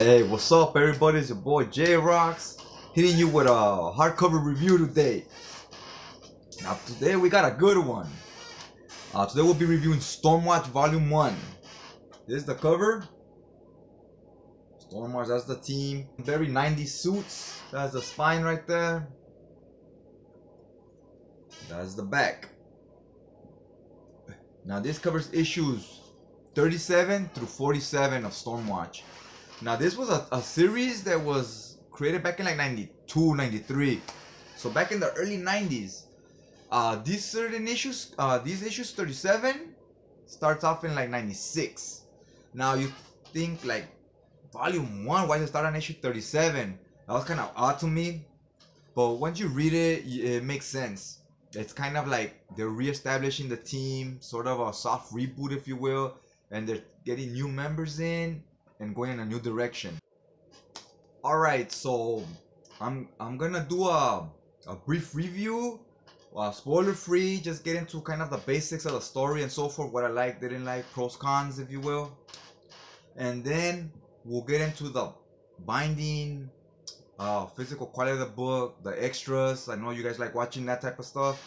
Hey, what's up, everybody? It's your boy J Rocks hitting you with a hardcover review today. Now, today we got a good one. Today we'll be reviewing StormWatch Volume 1. This is the cover. StormWatch, that's the team. Very 90s suits. That's the spine right there. That's the back. Now, this covers issues 37 through 47 of StormWatch. Now, this was a series that was created back in like 92, 93. So back in the early 90s, these certain issues, these issues 37 starts off in like 96. Now you think like volume 1, why does it start on issue 37? That was kind of odd to me. But once you read it, it makes sense. It's kind of like they're re-establishing the team, sort of a soft reboot, if you will. And they're getting new members in and going in a new direction. Alright, so I'm gonna do a brief review, spoiler free, just get into kind of the basics of the story and so forth, what I like, didn't like, pros, cons, if you will. And then we'll get into the binding, physical quality of the book, the extras. I know you guys like watching that type of stuff.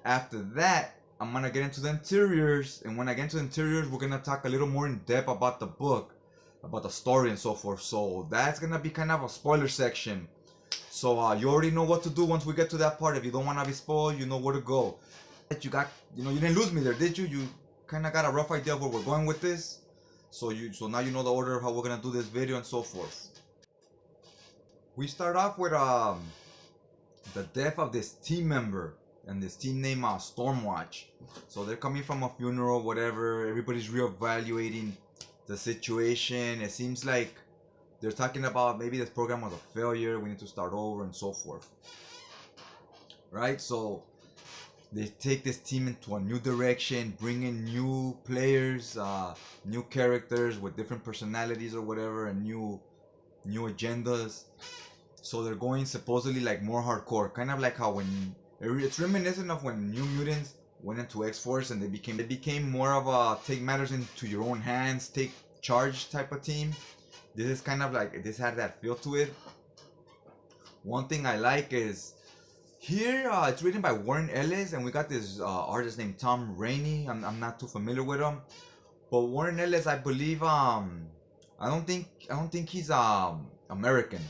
After that, I'm gonna get into the interiors, and when I get into the interiors, we're gonna talk a little more in depth about the book, about the story and so forth. So that's gonna be kind of a spoiler section. So you already know what to do once we get to that part. If you don't want to be spoiled, you know where to go. You didn't lose me there, did you? You kind of got a rough idea of where we're going with this. So now you know the order of how we're gonna do this video and so forth. We start off with the death of this team member. And this team name StormWatch. So they're coming from a funeral, whatever. Everybody's reevaluating the situation. It seems like they're talking about maybe this program was a failure. We need to start over and so forth. Right? So they take this team into a new direction, bring in new players, new characters with different personalities or whatever, and new agendas. So they're going supposedly like more hardcore, kind of like how when it's reminiscent of when New Mutants went into X-Force and they became more of a take matters into your own hands, take charge type of team. This is kind of like, this had that feel to it. One thing I like is here, it's written by Warren Ellis, and we got this artist named Tom Rainey. I'm not too familiar with him, but Warren Ellis, I believe, I don't think he's American.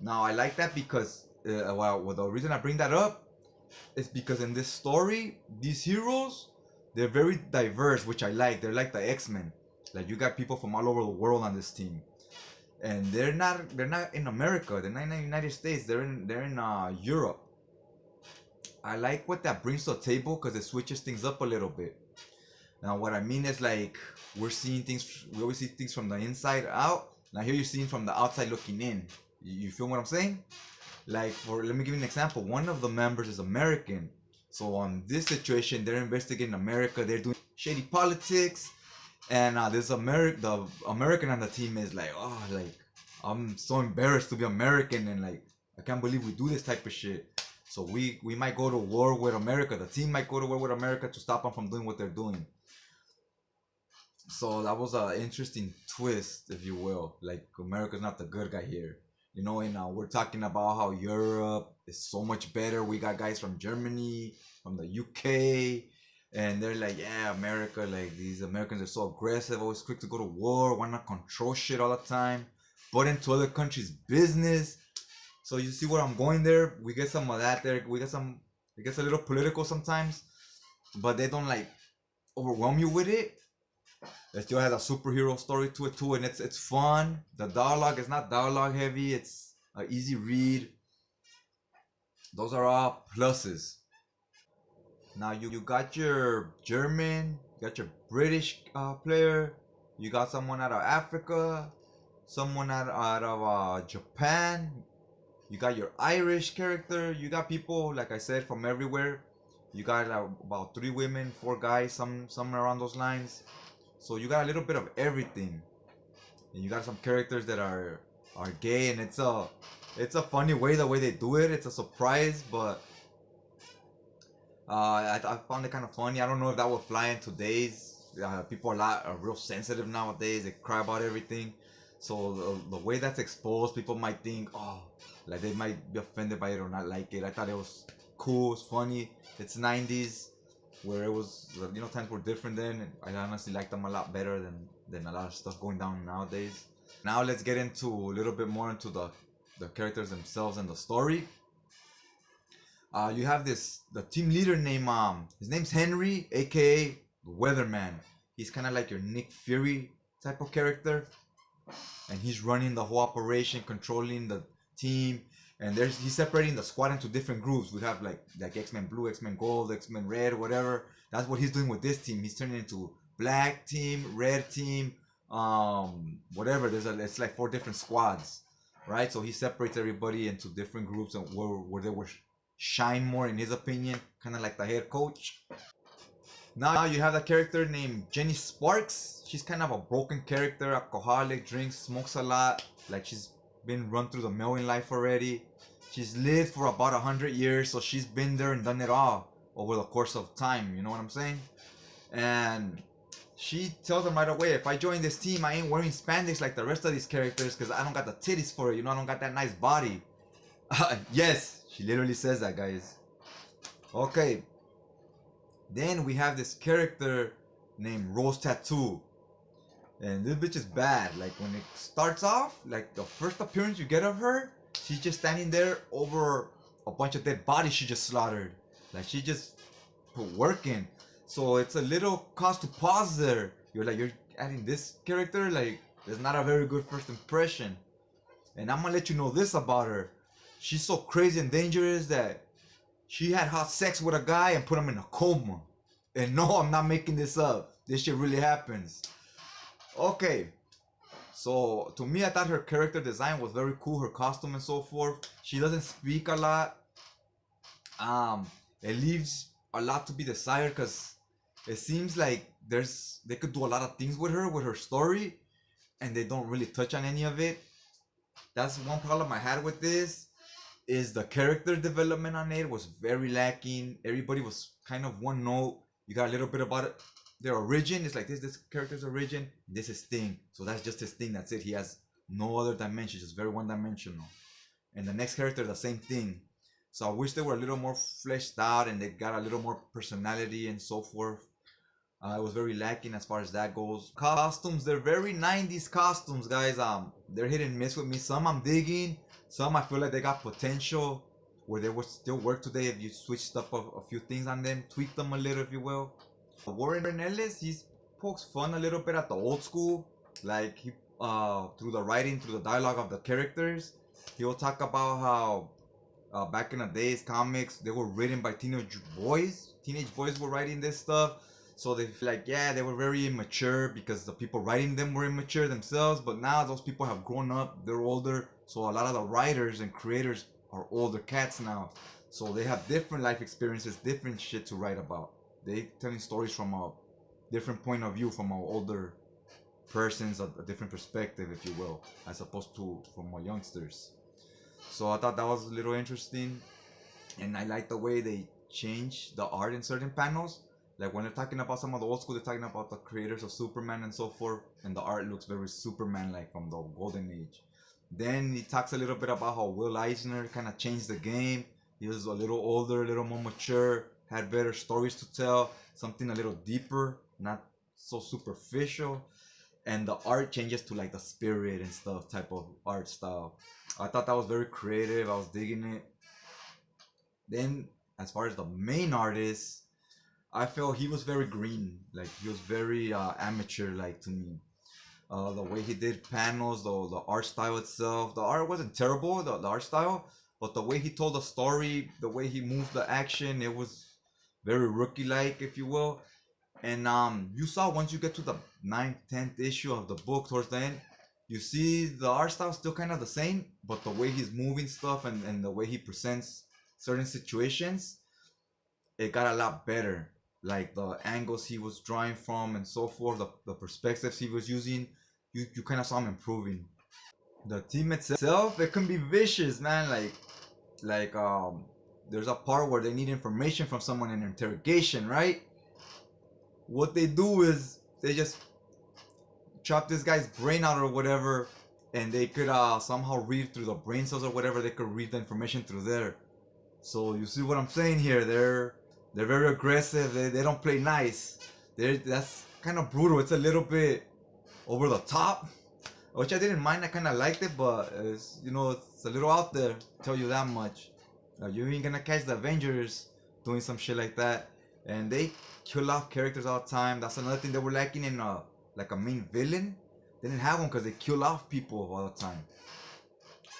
Now I like that because well, the reason I bring that up is because in this story, these heroes, they're very diverse, which I like. They're like the X-Men. Like, you got people from all over the world on this team, and they're not in America. They're not in the United States. They're in Europe. I like what that brings to the table because it switches things up a little bit. Now, what I mean is, like, we always see things from the inside out. Now here you're seeing from the outside looking in. You feel what I'm saying? Like, let me give you an example. One of the members is American. So on this situation, they're investigating America. They're doing shady politics. And the American on the team is like, oh, like, I'm so embarrassed to be American. And like, I can't believe we do this type of shit. So we might go to war with America. The team might go to war with America to stop them from doing what they're doing. So that was an interesting twist, if you will. Like, America's not the good guy here. You know, and we're talking about how Europe is so much better. We got guys from Germany, from the UK, and they're like, yeah, America, like, these Americans are so aggressive, always quick to go to war, want to control shit all the time, but into other countries' business. So you see where I'm going there? We get some of that there. It gets a little political sometimes, but they don't like overwhelm you with it. It still has a superhero story to it too, and it's fun. The dialogue is not dialogue heavy. It's an easy read. Those are all pluses. Now you got your German, you got your British player, you got someone out of Africa, someone out of Japan, you got your Irish character, you got people, like I said, from everywhere. You got about 3 women, 4 guys, somewhere around those lines. So you got a little bit of everything, and you got some characters that are gay, and it's a funny way, the way they do it. It's a surprise, but I found it kind of funny. I don't know if that would fly in today's. People are real sensitive nowadays. They cry about everything. So the way that's exposed, people might think, oh, like they might be offended by it or not like it. I thought it was cool, it's funny. It's 90s, where it was, times were different then. And I honestly like them a lot better than a lot of stuff going down nowadays. Now let's get into a little bit more into the characters themselves and the story. You have the team leader named his name's Henry, aka the Weatherman. He's kind of like your Nick Fury type of character, and he's running the whole operation, controlling the team. And he's separating the squad into different groups. We have like X-Men Blue, X-Men Gold, X-Men Red, whatever. That's what he's doing with this team. He's turning into black team, red team, whatever. It's like 4 different squads, right? So he separates everybody into different groups and where they will shine more, in his opinion, kind of like the head coach. Now you have a character named Jenny Sparks. She's kind of a broken character, alcoholic, drinks, smokes a lot. Like, she's been run through the mill in life already. She's lived for about 100 years, so she's been there and done it all over the course of time, you know what I'm saying? And she tells them right away, if I join this team, I ain't wearing spandex like the rest of these characters because I don't got the titties for it, I don't got that nice body. Yes, she literally says that, guys. Okay. Then we have this character named Rose Tattoo. And this bitch is bad. Like, when it starts off, like the first appearance you get of her, she's just standing there over a bunch of dead bodies she just slaughtered. Like, she just put work in. So it's a little cause to pause there. You're adding this character, like, it's not a very good first impression. And I'm gonna let you know this about her. She's so crazy and dangerous that she had hot sex with a guy and put him in a coma. And no, I'm not making this up. This shit really happens. Okay. So, to me, I thought her character design was very cool. Her costume and so forth. She doesn't speak a lot. It leaves a lot to be desired because it seems like they could do a lot of things with her story, and they don't really touch on any of it. That's one problem I had with this. Is the character development on it was very lacking. Everybody was kind of one note. You got a little bit about it. Their origin is like this character's origin. This is Sting. So that's just his thing. That's it. He has no other dimensions. It's very one-dimensional. And the next character, the same thing. So I wish they were a little more fleshed out and they got a little more personality and so forth. It was very lacking as far as that goes. Costumes, they're very 90s costumes, guys. They're hit and miss with me. Some I'm digging. Some I feel like they got potential where they would still work today if you switched up a few things on them, tweak them a little, if you will. Warren Ellis, he pokes fun a little bit at the old school, like he through the writing, through the dialogue of the characters. He will talk about how back in the days, comics, they were written by teenage boys. Teenage boys were writing this stuff. So they feel like, yeah, they were very immature because the people writing them were immature themselves. But now those people have grown up, they're older. So a lot of the writers and creators are older cats now. So they have different life experiences, different shit to write about. They telling stories from a different point of view, from an older person's, a different perspective, if you will, as opposed to from youngsters. So I thought that was a little interesting. And I like the way they change the art in certain panels. Like when they're talking about some of the old school, they're talking about the creators of Superman and so forth, and the art looks very Superman-like from the golden age. Then he talks a little bit about how Will Eisner kind of changed the game. He was a little older, a little more mature, had better stories to tell, something a little deeper, not so superficial. And the art changes to like the spirit and stuff type of art style. I thought that was very creative. I was digging it. Then as far as the main artist, I felt he was very green. Like he was very amateur-like to me. The way he did panels, the art style itself. The art wasn't terrible, the art style, but the way he told the story, the way he moved the action, it was very rookie-like, if you will. And you saw once you get to the 9th, 10th issue of the book towards the end, you see the art style still kind of the same, but the way he's moving stuff and the way he presents certain situations, it got a lot better. Like the angles he was drawing from and so forth, the perspectives he was using, you kind of saw him improving. The team itself, it can be vicious, man. Like there's a part where they need information from someone in interrogation, right? What they do is they just chop this guy's brain out or whatever, and they could somehow read through the brain cells or whatever. They could read the information through there. So you see what I'm saying here? They're very aggressive. They don't play nice. That's kind of brutal. It's a little bit over the top, which I didn't mind. I kind of liked it, but it's, it's a little out there. Tell you that much. You ain't gonna catch the Avengers doing some shit like that. And they kill off characters all the time. That's another thing that we're lacking in like a main villain. They didn't have one because they kill off people all the time.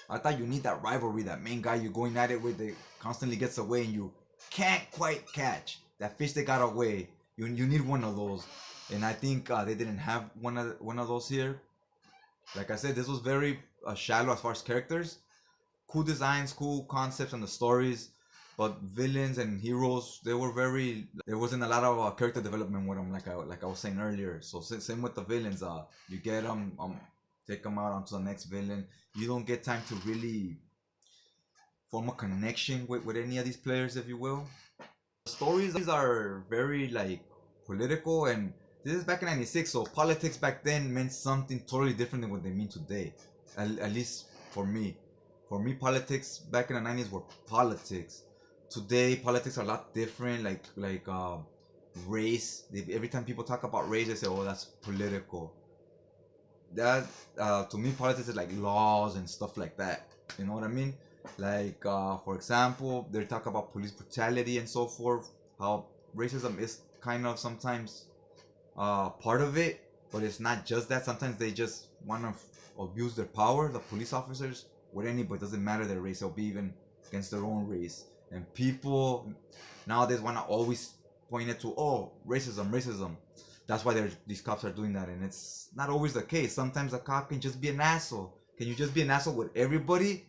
I thought you need that rivalry, that main guy you're going at it with that constantly gets away and you can't quite catch. That fish that got away. You need one of those. And I think they didn't have one of those here. Like I said, this was very shallow as far as characters. Cool designs, cool concepts and the stories. But villains and heroes, there wasn't a lot of character development with them, like I was saying earlier. So same with the villains. You get them, take them out onto the next villain. You don't get time to really form a connection with any of these players, if you will. The stories are very like political, and this is back in '96, so politics back then meant something totally different than what they mean today. At least for me. For me, politics back in the '90s were politics. Today, politics are a lot different. Like race. Every time people talk about race, they say, "Oh, that's political." That to me, politics is like laws and stuff like that. You know what I mean? Like for example, they talk about police brutality and so forth. How racism is kind of sometimes part of it, but it's not just that. Sometimes they just want to abuse their power. The police officers, with anybody, doesn't matter their race. They'll be even against their own race. And people nowadays want to always point it to, oh, racism. That's why these cops are doing that, and it's not always the case. Sometimes a cop can just be an asshole. Can you just be an asshole with everybody?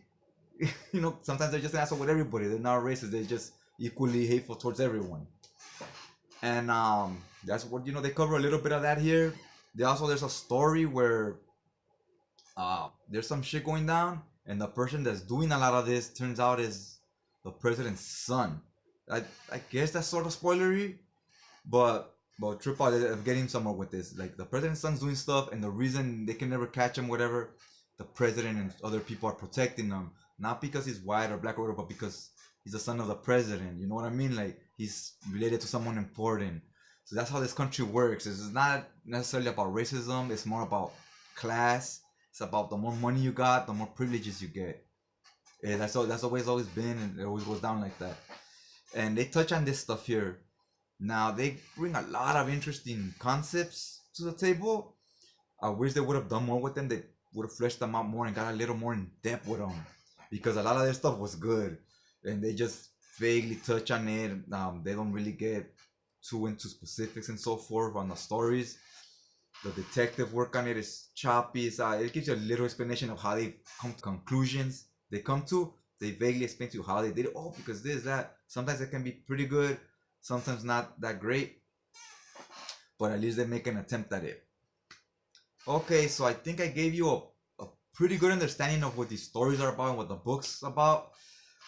Sometimes they're just an asshole with everybody. They're not racist. They're just equally hateful towards everyone. And that's what they cover a little bit of that here. There's a story where there's some shit going down, and the person that's doing a lot of this turns out is the president's son. I guess that's sort of spoilery, but trip out of getting somewhere with this. Like, the president's son's doing stuff, and the reason they can never catch him, whatever, the president and other people are protecting him, not because he's white or black or whatever, but because he's the son of the president. You know what I mean? Like, he's related to someone important. So that's how this country works. It's not necessarily about racism. It's more about class. It's about the more money you got, the more privileges you get. And that's the way it's always been, and it always goes down like that. And they touch on this stuff here. Now, they bring a lot of interesting concepts to the table. I wish they would have done more with them. They would have fleshed them out more and got a little more in depth with them, because a lot of their stuff was good, and they just vaguely touch on it. They don't really get too into specifics and so forth on the stories. The detective work on it is choppy. It gives you a little explanation of how they come to conclusions. They vaguely explain to you how they did it. Oh, because this, that. Sometimes it can be pretty good, sometimes not that great, but at least they make an attempt at it. Okay, so I think I gave you a pretty good understanding of what these stories are about and what the book's about.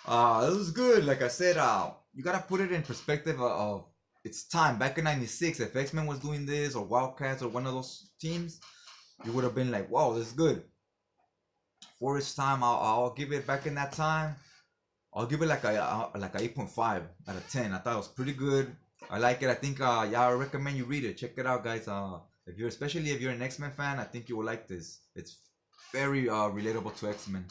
This was good. Like I said, you gotta put it in perspective of its time. Back in '96, if X-Men was doing this, or Wildcats, or one of those teams, you would have been like, wow, this is good. For its time, I'll give it, back in that time, I'll give it like a 8.5 out of 10. I thought it was pretty good. I like it. I think I recommend you read it. Check it out, guys. Especially if you're an X-Men fan, I think you will like this. It's very relatable to X-Men.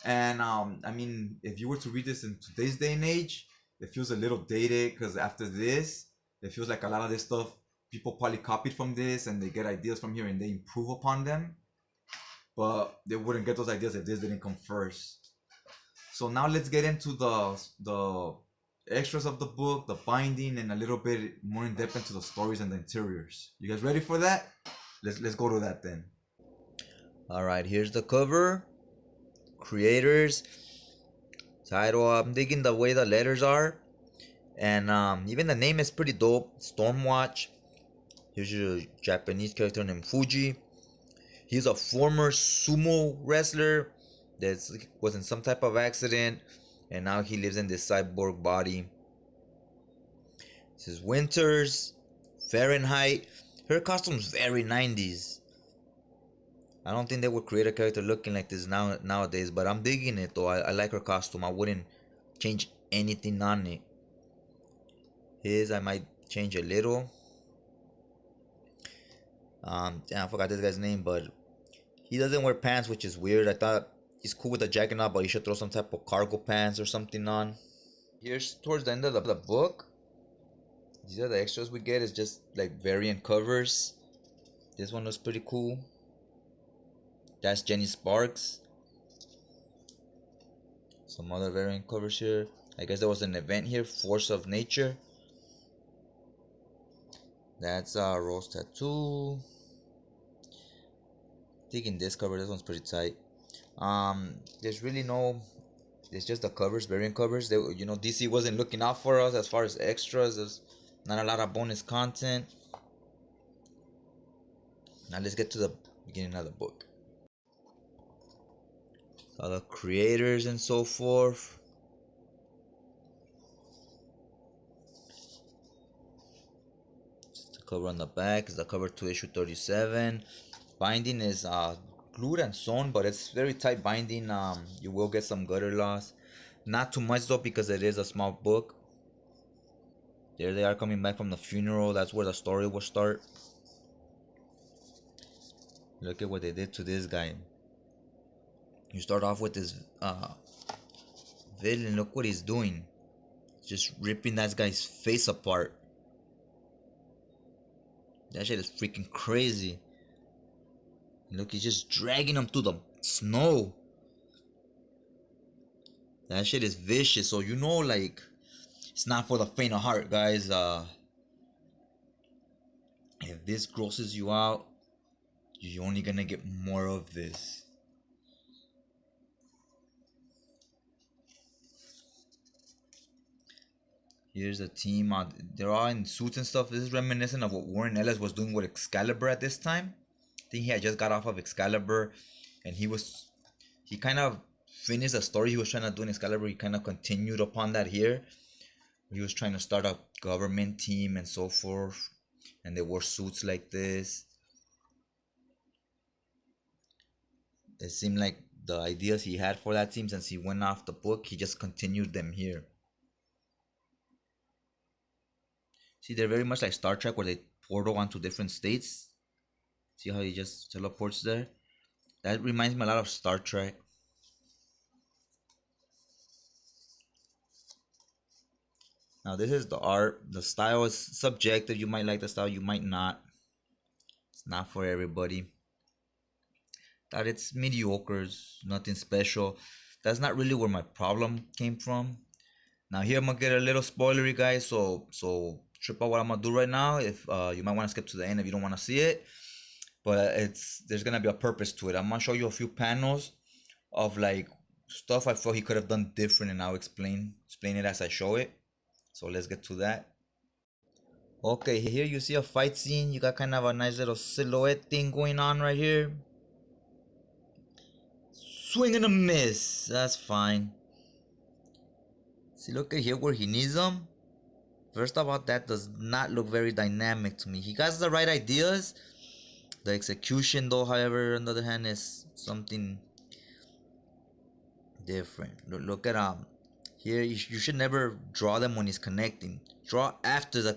And I mean, if you were to read this in today's day and age, it feels a little dated, because after this, it feels like a lot of this stuff people probably copied from this, and they get ideas from here and they improve upon them. But they wouldn't get those ideas if this didn't come first. So now let's get into the extras of the book, the binding, and a little bit more in depth into the stories and the interiors. You guys ready for that? Let's go to that then. All right, here's the cover. Creators. Title. I'm digging the way the letters are, and even the name is pretty dope. StormWatch. Here's your Japanese character named Fuji. He's a former sumo wrestler that was in some type of accident, and now he lives in this cyborg body. This is Winters, Fahrenheit. Her costume's very 90s. I don't think they would create a character looking like this nowadays, but I'm digging it though. I like her costume. I wouldn't change anything on it. His I might change a little. Damn, I forgot this guy's name, but he doesn't wear pants, which is weird. I thought he's cool with the jacket now, but he should throw some type of cargo pants or something on. Here's towards the end of the book. These are the extras we get. It's just like variant covers. This one looks pretty cool. That's Jenny Sparks. Some other variant covers here. I guess there was an event here, Force of Nature. That's Rose Tattoo. Taking this cover, this one's pretty tight. There's really no, it's just the covers, variant covers. They, you know, DC wasn't looking out for us as far as extras. There's not a lot of bonus content. Now let's get to the beginning of the book. All the creators and so forth. Just the cover on the back is the cover to issue 37. Binding is glued and sewn, but it's very tight binding. You will get some gutter loss. Not too much though, because it is a small book. There they are coming back from the funeral. That's where the story will start. Look at what they did to this guy. You start off with this villain. Look what he's doing. Just ripping that guy's face apart. That shit is freaking crazy. Look, he's just dragging him through the snow. That shit is vicious. So you know, like, it's not for the faint of heart, guys. If this grosses you out, you're only gonna get more of this. Here's a team. They're all in suits and stuff. This is reminiscent of what Warren Ellis was doing with Excalibur at this time. I think he had just got off of Excalibur, and he kind of finished the story he was trying to do in Excalibur. He kind of continued upon that here. He was trying to start a government team and so forth, and they wore suits like this. It seemed like the ideas he had for that team, since he went off the book, he just continued them here. See, they're very much like Star Trek, where they portal onto different states. See how he just teleports there? That reminds me a lot of Star Trek. Now this is the art. The style is subjective. You might like the style, you might not. It's not for everybody. That it's mediocre, nothing special. That's not really where my problem came from. Now here I'm gonna get a little spoilery, guys. So trip out what I'm gonna do right now. If you might want to skip to the end if you don't want to see it, but there's gonna be a purpose to it. I'm gonna show you a few panels of like stuff I felt he could have done different, and I'll explain it as I show it. So let's get to that. Okay, here you see a fight scene. You got kind of a nice little silhouette thing going on right here. Swing and a miss. That's fine. See, look at here where he needs them. First of all, that does not look very dynamic to me. He got the right ideas. The execution, though, however, on the other hand, is something different. Look at here. You should never draw them when he's connecting. Draw after they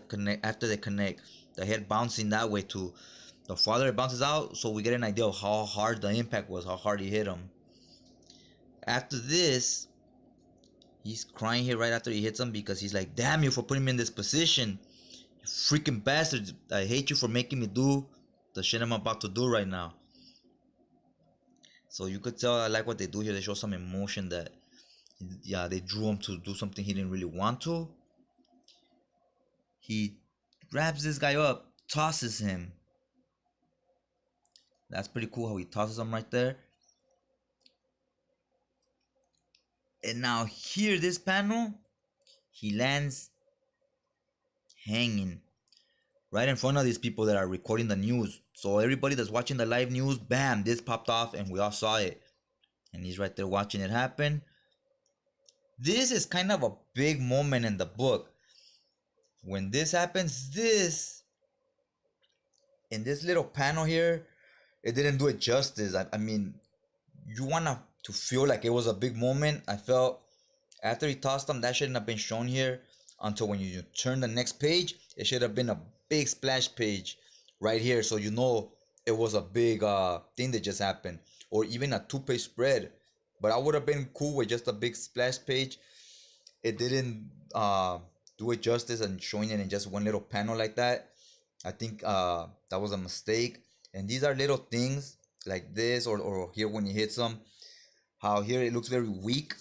connect. The head bouncing that way to the farther it bounces out, so we get an idea of how hard the impact was, how hard he hit him. After this, he's crying here right after he hits him, because he's like, damn you for putting me in this position. You freaking bastard. I hate you for making me do the shit I'm about to do right now. So you could tell I like what they do here. They show some emotion that, yeah, they drew him to do something he didn't really want to. He grabs this guy up, tosses him. That's pretty cool how he tosses him right there. And now here, this panel, he lands hanging right in front of these people that are recording the news. So everybody that's watching the live news, bam, this popped off and we all saw it. And he's right there watching it happen. This is kind of a big moment in the book. When this happens, in this little panel here, it didn't do it justice. I mean, you want to feel like it was a big moment. I felt after he tossed them, that shouldn't have been shown here until when you turn the next page. It should have been a big splash page right here, so you know it was a big thing that just happened, or even a 2-page spread. But I would have been cool with just a big splash page. It didn't do it justice and showing it in just one little panel like that. I think that was a mistake. And these are little things like this, or here when he hits them, how here it looks very weak.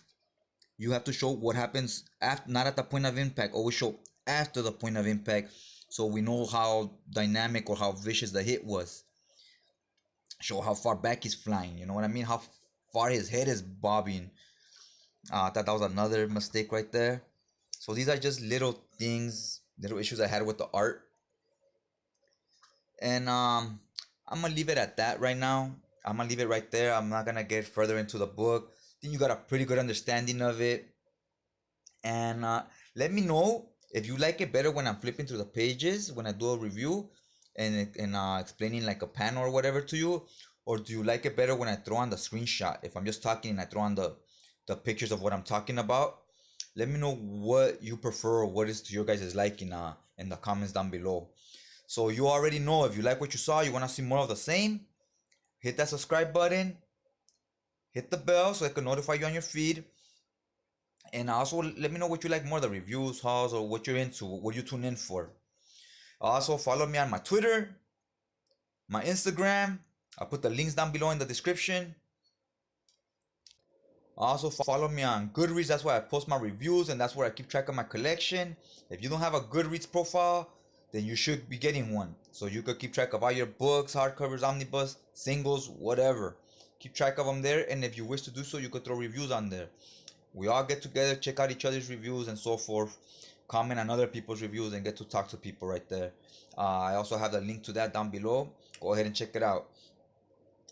You have to show what happens after, not at the point of impact. Always show after the point of impact, so we know how dynamic or how vicious the hit was. Show how far back he's flying. You know what I mean? How far his head is bobbing. I thought that was another mistake right there. So these are just little things, little issues I had with the art. And I'm gonna leave it at that right now. I'm gonna leave it right there. I'm not gonna get further into the book. I think you got a pretty good understanding of it. And let me know if you like it better when I'm flipping through the pages when I do a review and explaining like a panel or whatever to you, or do you like it better when I throw on the screenshot if I'm just talking and I throw on the pictures of what I'm talking about. Let me know what you prefer or what is to your guys' liking in the comments down below. So you already know, if you like what you saw, you want to see more of the same, hit that subscribe button, hit the bell so it can notify you on your feed. And also let me know what you like more, the reviews, hauls, or what you're into, what you tune in for. Also follow me on my Twitter, my Instagram. I'll put the links down below in the description. Also follow me on Goodreads. That's where I post my reviews and that's where I keep track of my collection. If you don't have a Goodreads profile, then you should be getting one, so you could keep track of all your books, hardcovers, omnibus, singles, whatever. Keep track of them there, and if you wish to do so, you could throw reviews on there. We all get together, check out each other's reviews and so forth, comment on other people's reviews, and get to talk to people right there. I also have the link to that down below. Go ahead and check it out.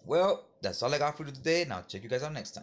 Well, that's all I got for you today. Now check you guys out next time.